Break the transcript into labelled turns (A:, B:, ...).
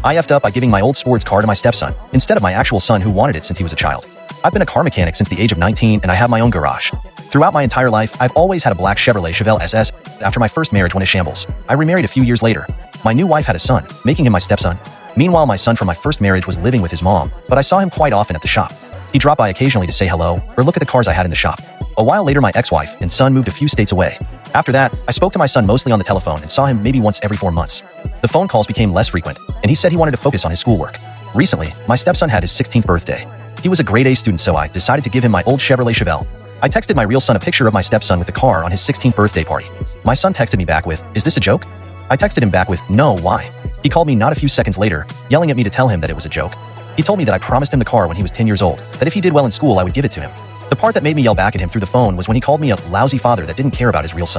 A: I effed up by giving my old sports car to my stepson, instead of my actual son who wanted it since he was a child. I've been a car mechanic since the age of 19 and I have my own garage. Throughout my entire life, I've always had a black Chevrolet Chevelle SS. After my first marriage went to shambles, I remarried a few years later. My new wife had a son, making him my stepson. Meanwhile, my son from my first marriage was living with his mom, but I saw him quite often at the shop. He dropped by occasionally to say hello or look at the cars I had in the shop. A while later, my ex-wife and son moved a few states away. After that, I spoke to my son mostly on the telephone and saw him maybe once every 4 months. The phone calls became less frequent, and he said he wanted to focus on his schoolwork. Recently, my stepson had his 16th birthday. He was a grade A student, so I decided to give him my old Chevrolet Chevelle. I texted my real son a picture of my stepson with the car on his 16th birthday party. My son texted me back with, "Is this a joke?" I texted him back with, "No, why?" He called me not a few seconds later, yelling at me to tell him that it was a joke. He told me that I promised him the car when he was 10 years old, that if he did well in school I would give it to him. The part that made me yell back at him through the phone was when he called me a lousy father that didn't care about his real son.